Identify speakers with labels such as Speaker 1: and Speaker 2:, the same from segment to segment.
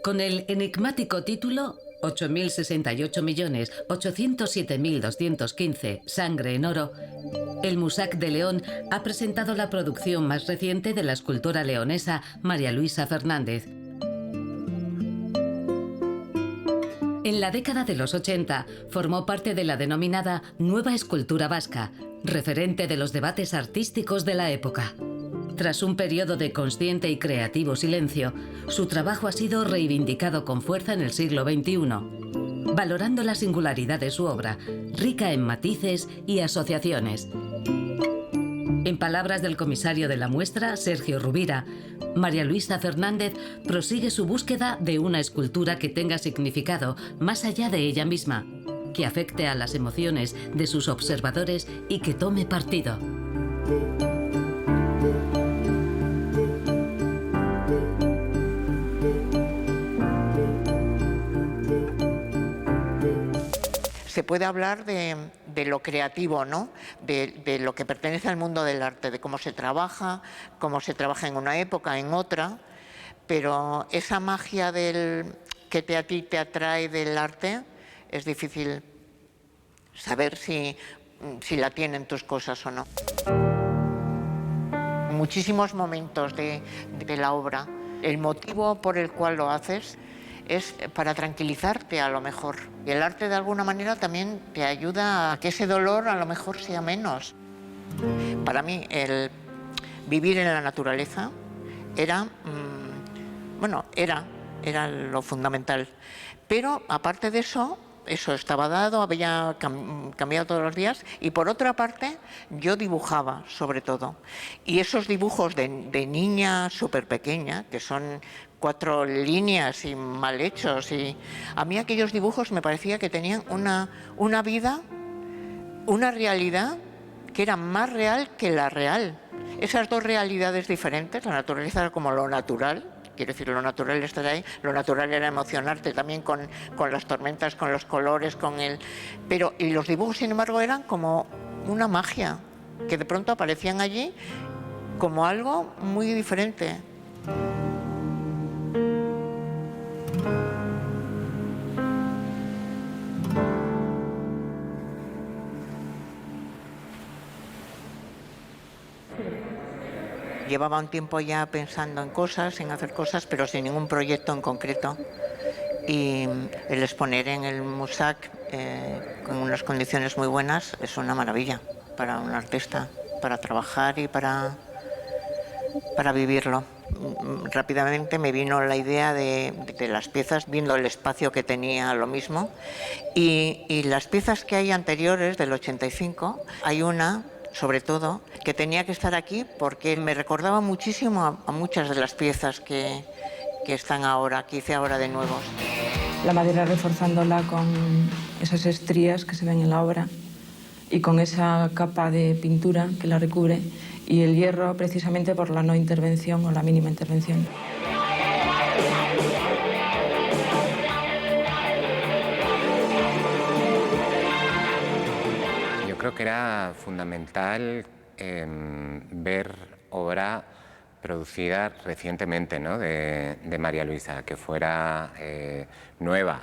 Speaker 1: Con el enigmático título 8.068.807.215 Sangre en oro, el Musac de León ha presentado la producción más reciente de la escultora leonesa María Luisa Fernández. En la década de los 80 formó parte de la denominada Nueva Escultura Vasca, referente de los debates artísticos de la época. Tras un periodo de consciente y creativo silencio, su trabajo ha sido reivindicado con fuerza en el siglo XXI, valorando la singularidad de su obra, rica en matices y asociaciones. En palabras del comisario de la muestra, Sergio Rubira, María Luisa Fernández prosigue su búsqueda de una escultura que tenga significado más allá de ella misma, que afecte a las emociones de sus observadores y que tome partido.
Speaker 2: Se puede hablar de lo creativo, ¿no? De lo que pertenece al mundo del arte, de cómo se trabaja en una época, en otra, pero esa magia que a ti te atrae del arte es difícil saber si la tienen tus cosas o no. Muchísimos momentos de la obra, el motivo por el cual lo haces es para tranquilizarte a lo mejor. Y el arte de alguna manera también te ayuda a que ese dolor a lo mejor sea menos. Para mí el vivir en la naturaleza era lo fundamental. Pero aparte de eso estaba dado, había cambiado todos los días, y por otra parte yo dibujaba sobre todo. Y esos dibujos de niña súper pequeña, que son 4 líneas y mal hechos, y a mí aquellos dibujos me parecía que tenían una vida, una realidad que era más real que la real. Esas dos realidades diferentes, la naturaleza era como lo natural, quiero decir, lo natural estar ahí, lo natural era emocionarte también con las tormentas, con los colores, y los dibujos, sin embargo, eran como una magia, que de pronto aparecían allí como algo muy diferente. Llevaba un tiempo ya pensando en hacer cosas, pero sin ningún proyecto en concreto. Y el exponer en el Musac con unas condiciones muy buenas es una maravilla para un artista, para trabajar y para vivirlo. Rápidamente me vino la idea de las piezas, viendo el espacio que tenía lo mismo. Y las piezas que hay anteriores, del 85, hay una, sobre todo, que tenía que estar aquí porque me recordaba muchísimo a muchas de las piezas que están ahora, que hice ahora de nuevo.
Speaker 3: La madera reforzándola con esas estrías que se ven en la obra y con esa capa de pintura que la recubre, y el hierro precisamente por la no intervención o la mínima intervención.
Speaker 4: Yo creo que era fundamental ver obra producida recientemente, ¿no? de María Luisa, que fuera nueva,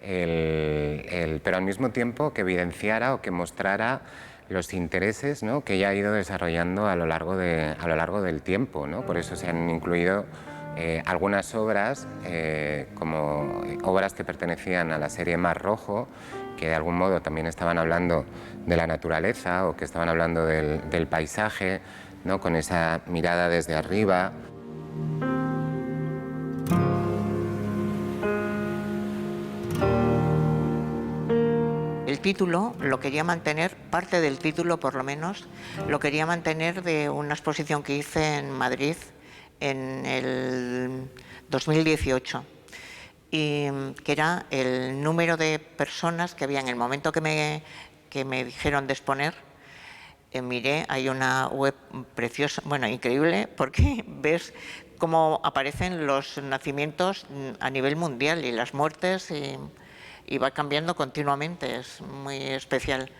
Speaker 4: pero al mismo tiempo que evidenciara o que mostrara los intereses, ¿no? que ella ha ido desarrollando a lo largo del tiempo, ¿no? Por eso se han incluido algunas obras, como obras que pertenecían a la serie Mar Rojo, que de algún modo también estaban hablando de la naturaleza o que estaban hablando del paisaje, ¿no? con esa mirada desde arriba.
Speaker 2: El título lo quería mantener, parte del título por lo menos, lo quería mantener de una exposición que hice en Madrid en el 2018, y que era el número de personas que había en el momento que me dijeron de exponer. Miré, hay una web preciosa, bueno, increíble, porque ves cómo aparecen los nacimientos a nivel mundial y las muertes, y va cambiando continuamente, es muy especial.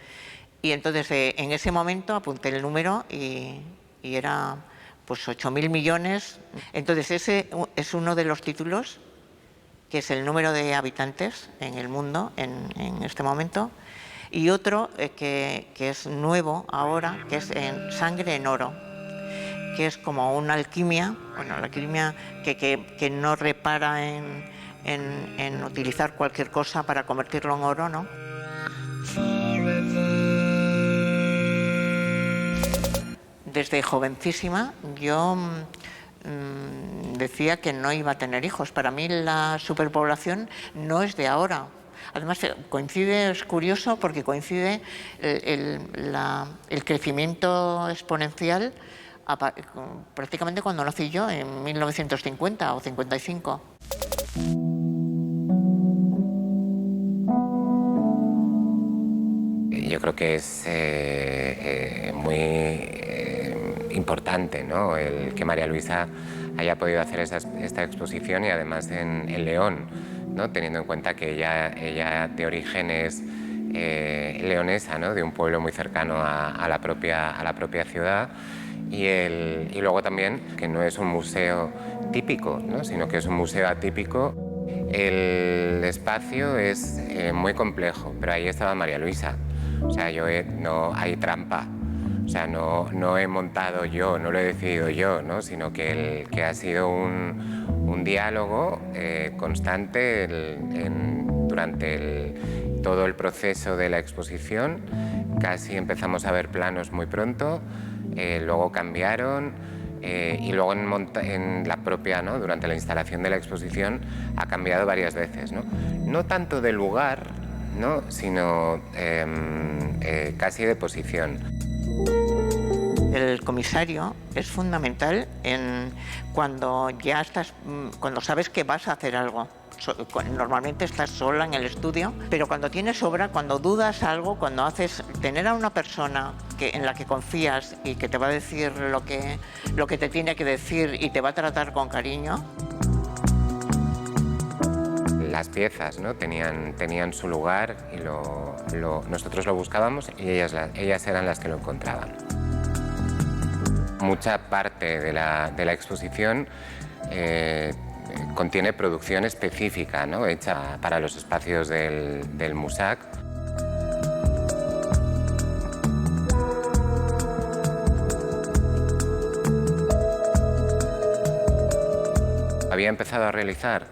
Speaker 2: Y entonces en ese momento apunté el número y era pues 8.000 millones. Entonces ese es uno de los títulos que es el número de habitantes en el mundo en este momento, y otro que es nuevo ahora, que es en Sangre en Oro, que es como una alquimia, bueno, la alquimia que no repara en utilizar cualquier cosa para convertirlo en oro, ¿no? Desde jovencísima yo decía que no iba a tener hijos. Para mí la superpoblación no es de ahora. Además coincide, es curioso porque coincide el crecimiento exponencial prácticamente cuando nací yo, en 1950 o 55.
Speaker 4: Yo creo que es muy importante, ¿no?, el que María Luisa haya podido hacer esta exposición, y además en León, ¿no?, teniendo en cuenta que ella de origen es leonesa, ¿no?, de un pueblo muy cercano a la propia ciudad, y luego también que no es un museo típico, ¿no?, sino que es un museo atípico. El espacio es muy complejo, pero ahí estaba María Luisa. O sea, no hay trampa. O sea, no he montado yo, no lo he decidido yo, ¿no?, sino que ha sido un diálogo constante durante todo el proceso de la exposición. Casi empezamos a ver planos muy pronto, luego cambiaron, y luego en la propia, ¿no?, durante la instalación de la exposición ha cambiado varias veces, ¿no? No tanto de lugar, ¿no?, sino casi de posición.
Speaker 2: El comisario es fundamental cuando sabes que vas a hacer algo. Normalmente estás sola en el estudio, pero cuando tienes obra, cuando dudas algo, tener a una persona en la que confías y que te va a decir lo que te tiene que decir y te va a tratar con cariño.
Speaker 4: Las piezas, ¿no?, tenían su lugar y nosotros lo buscábamos y ellas eran las que lo encontraban. Mucha parte de la exposición contiene producción específica, ¿no?, hecha para los espacios del MUSAC. Había empezado a realizar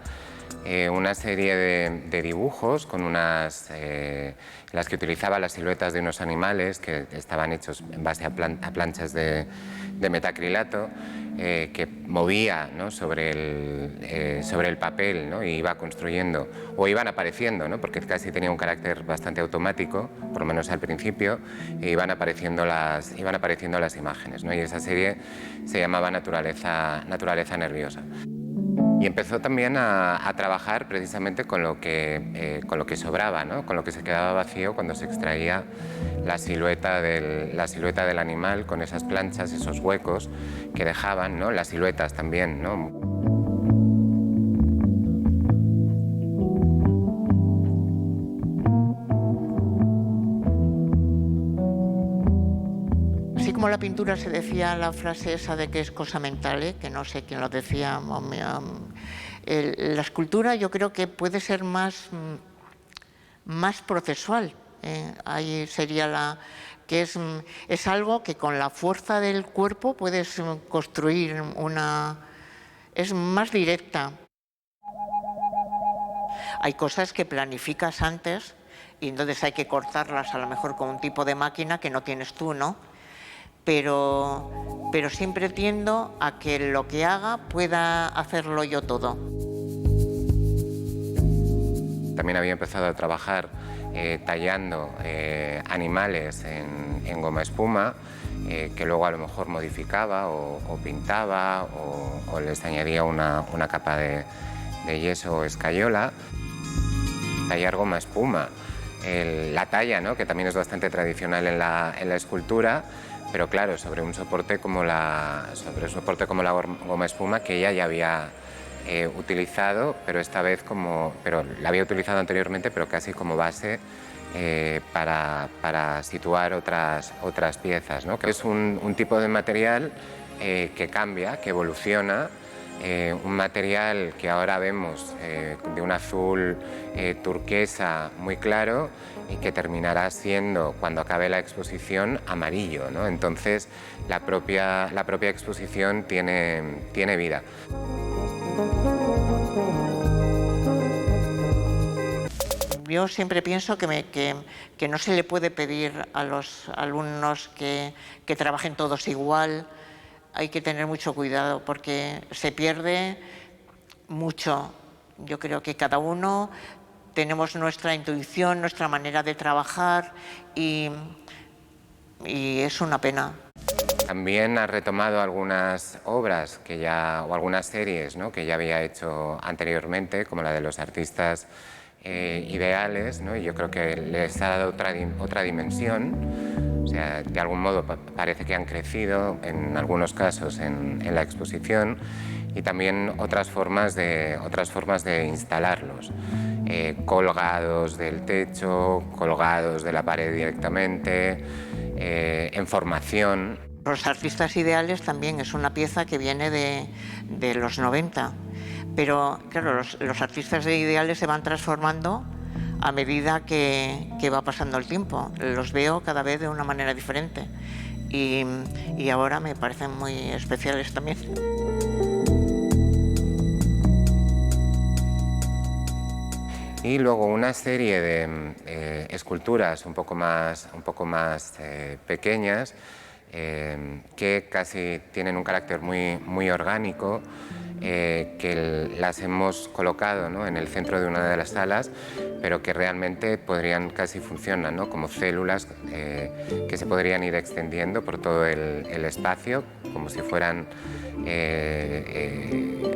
Speaker 4: una serie de dibujos con las que utilizaba las siluetas de unos animales que estaban hechos en base a planchas de metacrilato, que movía, ¿no?, sobre el papel, ¿no?, y iba construyendo, o iban apareciendo, ¿no?, porque casi tenía un carácter bastante automático, por lo menos al principio, e iban apareciendo las imágenes, ¿no?, y esa serie se llamaba Naturaleza Nerviosa. Y empezó también a trabajar precisamente con lo que sobraba, ¿no?, con lo que se quedaba vacío cuando se extraía la silueta del animal, con esas planchas, esos huecos que dejaban, ¿no?, las siluetas también, ¿no?
Speaker 2: Así como la pintura se decía la frase esa de que es cosa mental, que no sé quién lo decía, la escultura yo creo que puede ser más procesual. Ahí sería que es algo que con la fuerza del cuerpo puedes construir es más directa. Hay cosas que planificas antes y entonces hay que cortarlas a lo mejor con un tipo de máquina que no tienes tú, ¿no? Pero siempre tiendo a que lo que haga pueda hacerlo yo todo.
Speaker 4: También había empezado a trabajar tallando animales en goma espuma, que luego a lo mejor modificaba o pintaba o les añadía una capa de yeso o escayola. Tallar goma espuma, la talla, ¿no?, que también es bastante tradicional en la escultura, pero claro, sobre un soporte como la goma espuma que ella ya había utilizado, pero esta vez la había utilizado anteriormente, pero casi como base para situar otras piezas, ¿no? Es un tipo de material que cambia, que evoluciona un material que ahora vemos de un azul turquesa muy claro y que terminará siendo, cuando acabe la exposición, amarillo, ¿no? Entonces la propia exposición tiene vida.
Speaker 2: Yo siempre pienso que no se le puede pedir a los alumnos que trabajen todos igual. Hay que tener mucho cuidado porque se pierde mucho. Yo creo que cada uno tenemos nuestra intuición, nuestra manera de trabajar y es una pena.
Speaker 4: También ha retomado algunas obras o algunas series, ¿no?, que ya había hecho anteriormente, como la de los artistas ideales, ¿no? Y yo creo que les ha dado otra dimensión. O sea, de algún modo parece que han crecido en algunos casos en la exposición, y también otras formas de instalarlos, colgados del techo, colgados de la pared directamente, en formación.
Speaker 2: Los artistas ideales también es una pieza que viene de los 90, pero claro, los artistas ideales se van transformando a medida que va pasando el tiempo. Los veo cada vez de una manera diferente y ahora me parecen muy especiales también.
Speaker 4: Y luego una serie de esculturas un poco más pequeñas, que casi tienen un carácter muy orgánico, que las hemos colocado, ¿no?, en el centro de una de las salas, pero que realmente podrían casi funcionar, ¿no?, como células que se podrían ir extendiendo por todo el espacio, como si fueran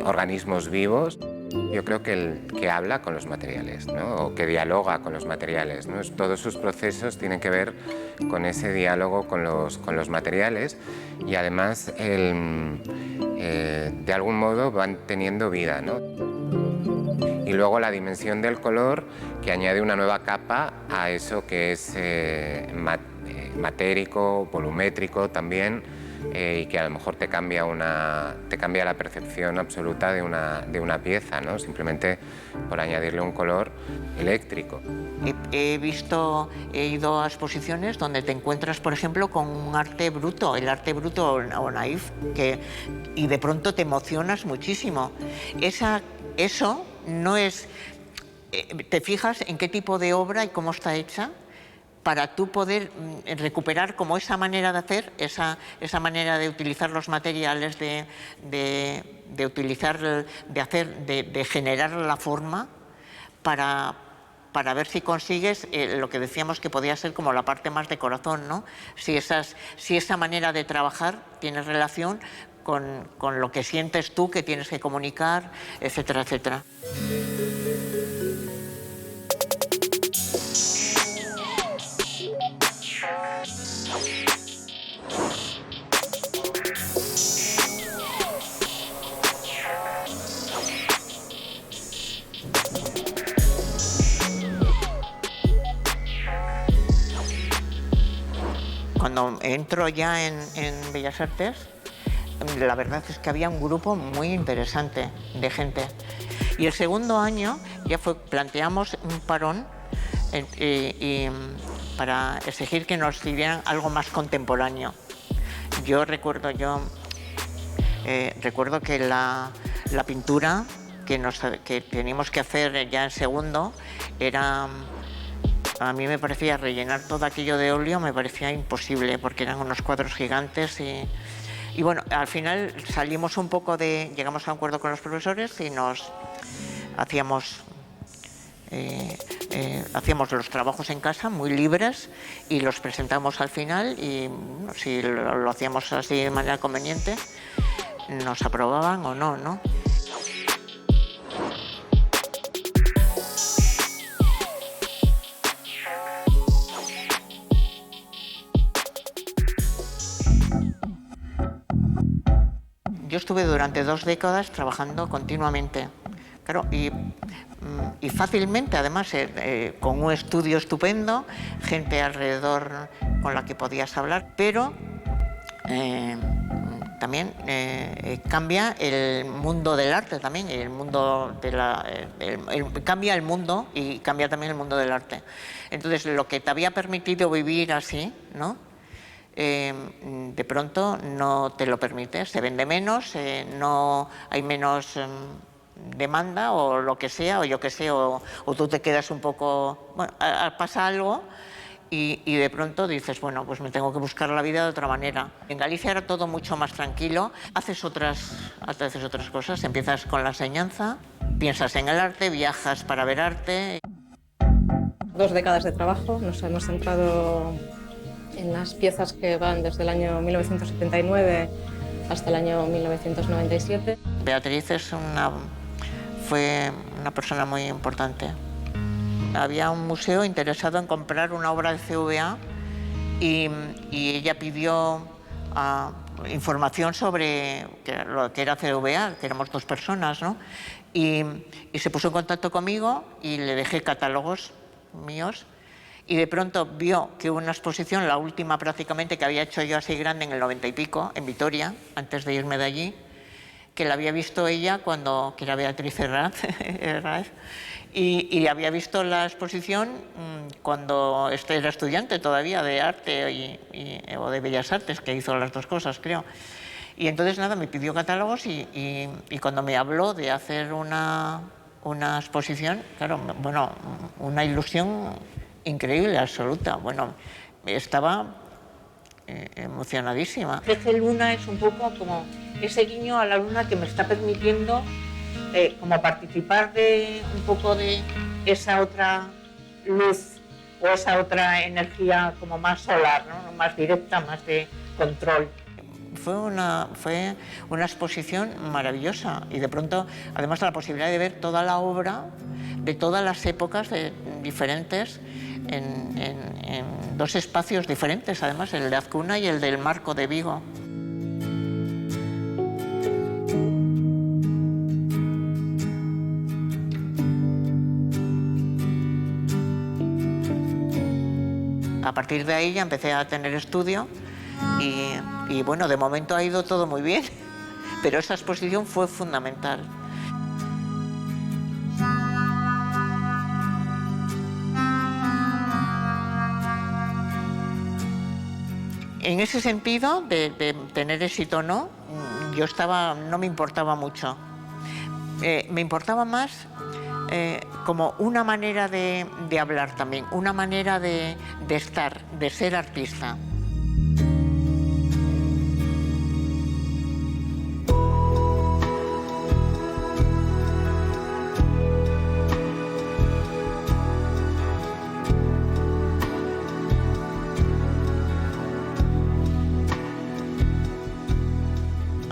Speaker 4: organismos vivos. Yo creo que habla con los materiales, ¿no?, o que dialoga con los materiales, ¿no? Todos sus procesos tienen que ver con ese diálogo con los materiales, y además de algún modo van teniendo vida, ¿no? Y luego la dimensión del color, que añade una nueva capa a eso que es matérico, volumétrico también, y que a lo mejor te cambia la percepción absoluta de una pieza, ¿no?, simplemente por añadirle un color eléctrico.
Speaker 2: He ido a exposiciones donde te encuentras, por ejemplo, con un arte bruto, el arte bruto o naif, y de pronto te emocionas muchísimo. Eso no es... ¿Te fijas en qué tipo de obra y cómo está hecha? Para tú poder recuperar como esa manera de hacer, esa manera de utilizar los materiales, de generar la forma para ver si consigues lo que decíamos que podía ser como la parte más de corazón, ¿no? Si esa manera de trabajar tiene relación con lo que sientes tú, que tienes que comunicar, etcétera, etcétera. Cuando entro ya en Bellas Artes, la verdad es que había un grupo muy interesante de gente. Y el segundo año ya planteamos un parón para exigir que nos dieran algo más contemporáneo. Yo recuerdo que la pintura que teníamos que hacer ya en segundo era... A mí me parecía rellenar todo aquello de óleo, me parecía imposible, porque eran unos cuadros gigantes y bueno, al final salimos llegamos a un acuerdo con los profesores y hacíamos los trabajos en casa muy libres y los presentamos al final, y si lo hacíamos así de manera conveniente, nos aprobaban o no, ¿no? Yo estuve durante 2 décadas trabajando continuamente, claro, y fácilmente, además, con un estudio estupendo, gente alrededor con la que podías hablar, pero también cambia el mundo del arte también, el mundo de cambia el mundo y cambia también el mundo del arte. Entonces, lo que te había permitido vivir así, ¿no? De pronto no te lo permites, se vende menos, no hay menos demanda o lo que sea, o yo que sé, o tú te quedas un poco, bueno, pasa algo y de pronto dices, bueno, pues me tengo que buscar la vida de otra manera. En Galicia era todo mucho más tranquilo, haces otras cosas, empiezas con la enseñanza, piensas en el arte, viajas para ver arte.
Speaker 5: 2 décadas de trabajo, nos hemos centrado en las piezas que van desde el año 1979 hasta el año 1997.
Speaker 2: Beatriz fue una persona muy importante. Había un museo interesado en comprar una obra de CVA y ella pidió información sobre lo que era CVA, que éramos 2 personas, ¿no? Y se puso en contacto conmigo y le dejé catálogos míos. Y de pronto vio que hubo una exposición, la última prácticamente que había hecho yo así grande en el 90 y pico, en Vitoria, antes de irme de allí, que la había visto ella que era Beatriz Herranz, y había visto la exposición cuando era estudiante todavía de arte o de Bellas Artes, que hizo las 2 cosas, creo. Y entonces nada, me pidió catálogos y cuando me habló de hacer una exposición, claro, bueno, una ilusión increíble, absoluta. Bueno, estaba emocionadísima. Pece Luna es un poco como ese guiño a la luna que me está permitiendo como participar de un poco de esa otra luz o esa otra energía como más solar, ¿no? Más directa, más de control. Fue una exposición maravillosa y de pronto, además, la posibilidad de ver toda la obra de todas las épocas diferentes en 2 espacios diferentes, además, el de Azcuna y el del Marco de Vigo. A partir de ahí ya empecé a tener estudio y bueno, de momento ha ido todo muy bien, pero esa exposición fue fundamental. En ese sentido, de tener éxito o no, no me importaba mucho. Me importaba más como una manera de hablar también, una manera de estar, de ser artista.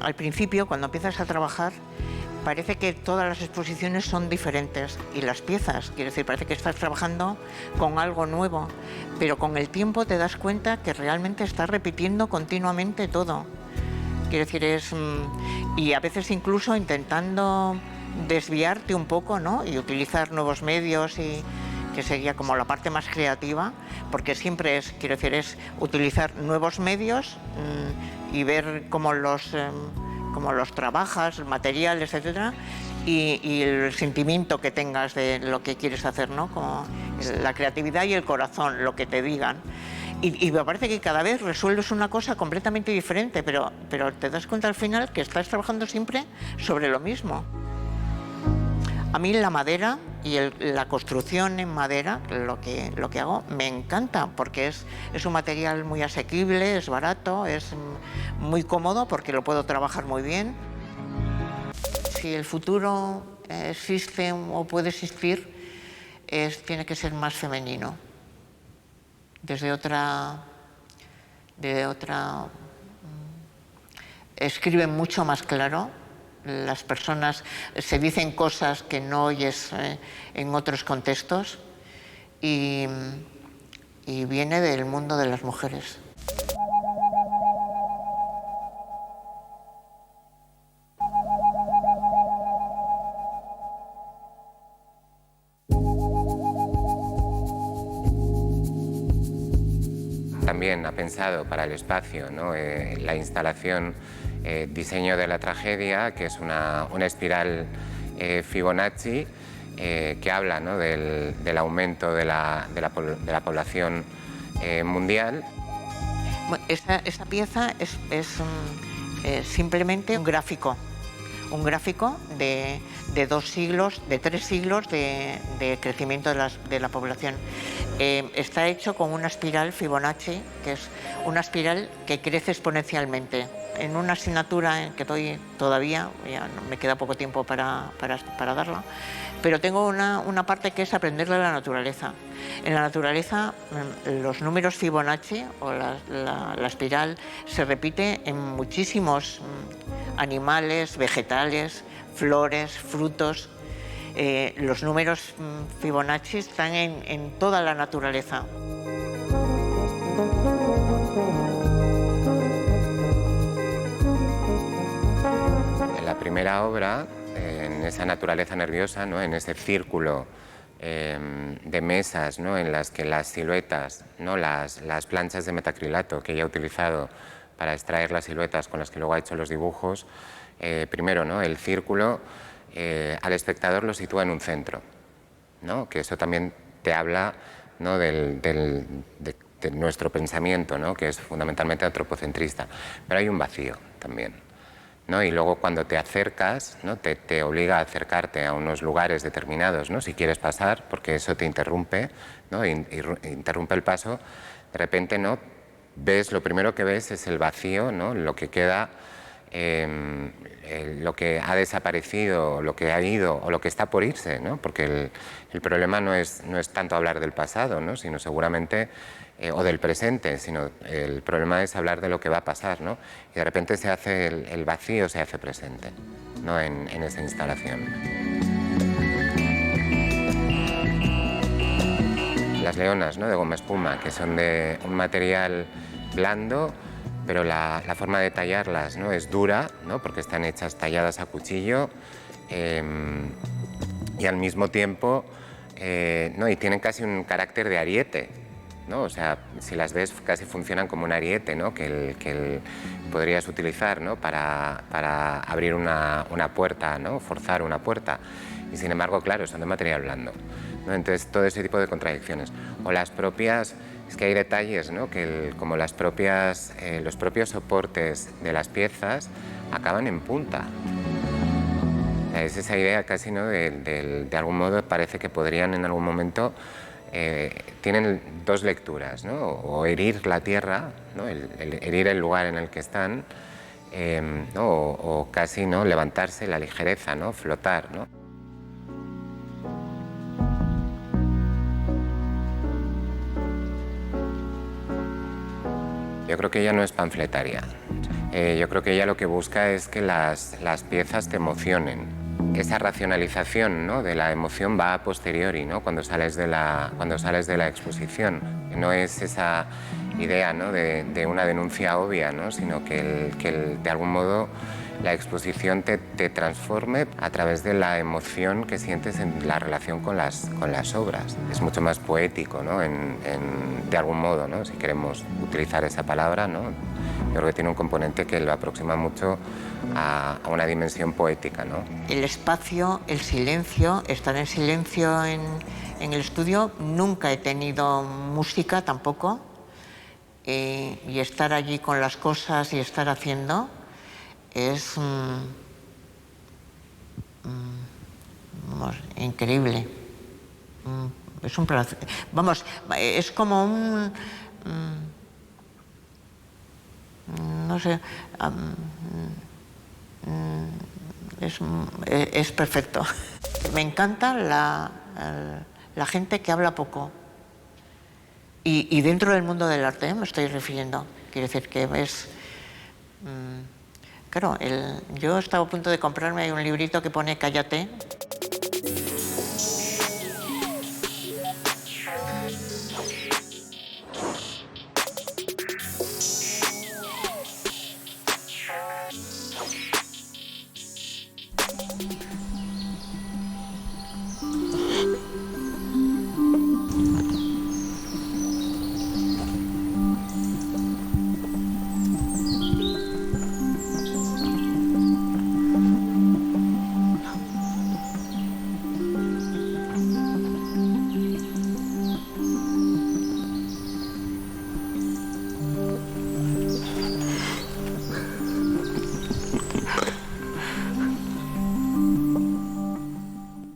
Speaker 2: Al principio, cuando empiezas a trabajar, parece que todas las exposiciones son diferentes y las piezas, quiero decir, parece que estás trabajando con algo nuevo, pero con el tiempo te das cuenta que realmente estás repitiendo continuamente todo. Quiero decir, y a veces incluso intentando desviarte un poco, ¿no? Y utilizar nuevos medios, y que sería como la parte más creativa, porque siempre quiero decir, es utilizar nuevos medios y ver cómo los trabajas, el material, etcétera, y el sentimiento que tengas de lo que quieres hacer, ¿no? Como la creatividad y el corazón, lo que te digan. Y me parece que cada vez resuelves una cosa completamente diferente, pero te das cuenta al final que estás trabajando siempre sobre lo mismo. A mí la madera y la construcción en madera, lo que hago, me encanta, porque es un material muy asequible, es barato, es muy cómodo porque lo puedo trabajar muy bien. Si el futuro existe o puede existir, tiene que ser más femenino, escriben mucho más claro. Las personas se dicen cosas que no oyes en otros contextos y viene del mundo de las mujeres.
Speaker 4: también ha pensado para el espacio, ¿no? La instalación Diseño de la tragedia, que es una espiral Fibonacci que habla, ¿no? del aumento de la población mundial.
Speaker 2: Esta pieza es simplemente un gráfico de 2 siglos, de 3 siglos de crecimiento de la población. Está hecho con una espiral Fibonacci, que es una espiral que crece exponencialmente. En una asignatura que doy todavía, ya me queda poco tiempo para darla, pero tengo una parte que es aprender de la naturaleza. En la naturaleza, los números Fibonacci o la espiral se repite en muchísimos animales, vegetales, flores, frutos. Los números Fibonacci están en toda la naturaleza.
Speaker 4: En la primera obra, en esa naturaleza nerviosa, ¿no? En ese círculo de mesas, ¿no? En las que las siluetas, ¿no? las planchas de metacrilato que ella ha utilizado para extraer las siluetas con las que luego ha hecho los dibujos, primero, ¿no? El círculo al espectador lo sitúa en un centro, ¿no? Que eso también te habla, ¿no? de nuestro pensamiento, ¿no? Que es fundamentalmente antropocentrista, pero hay un vacío también, ¿no? Y luego cuando te acercas, ¿no? te obliga a acercarte a unos lugares determinados, ¿no? Si quieres pasar, porque eso te interrumpe, ¿no? Interrumpe el paso, de repente, ¿no? Lo primero que ves es el vacío, ¿no? Lo que queda, lo que ha desaparecido, lo que ha ido o lo que está por irse, ¿no? Porque el problema no es tanto hablar del pasado, ¿no? Sino seguramente, o del presente, sino el problema es hablar de lo que va a pasar, ¿no? Y de repente se hace el vacío se hace presente, ¿no? en esa instalación. Las leonas, ¿no? De goma espuma, que son de un material blando, pero la forma de tallarlas, ¿no? Es dura, ¿no? Porque están hechas talladas a cuchillo y al mismo tiempo ¿no? Y tienen casi un carácter de ariete, ¿no? O sea, si las ves casi funcionan como un ariete, ¿no? que podrías utilizar, ¿no? para abrir una puerta, ¿no? Forzar una puerta. Y sin embargo, claro, son de material blando, ¿no? Entonces, todo ese tipo de contradicciones. O las propias... Es que hay detalles, ¿no? Que como los propios soportes de las piezas acaban en punta. Es esa idea casi, ¿no? de algún modo parece que podrían en algún momento... tienen dos lecturas, ¿no? O herir la tierra, ¿no? Herir el lugar en el que están, ¿no? o casi, ¿no? Levantarse, la ligereza, ¿no? Flotar, ¿no? Yo creo que ella no es panfletaria. Yo creo que ella lo que busca es que las piezas te emocionen. Esa racionalización, ¿no? de la emoción va a posteriori, ¿no? cuando sales de la exposición. No es esa idea, ¿no? de una denuncia obvia, ¿no? sino que de algún modo la exposición te transforme a través de la emoción que sientes en la relación con las obras. Es mucho más poético, ¿no? de algún modo, ¿no? si queremos utilizar esa palabra, ¿no? Yo creo que tiene un componente que lo aproxima mucho a una dimensión poética, ¿no?
Speaker 2: El espacio, el silencio, estar en silencio en el estudio. Nunca he tenido música tampoco. Y estar allí con las cosas y estar haciendo es increíble. Es un placer. Vamos, es como un... no sé, es perfecto. Me encanta la gente que habla poco. Y dentro del mundo del arte, me estoy refiriendo. Quiero decir que es... claro, yo estaba a punto de comprarme un librito que pone Cállate,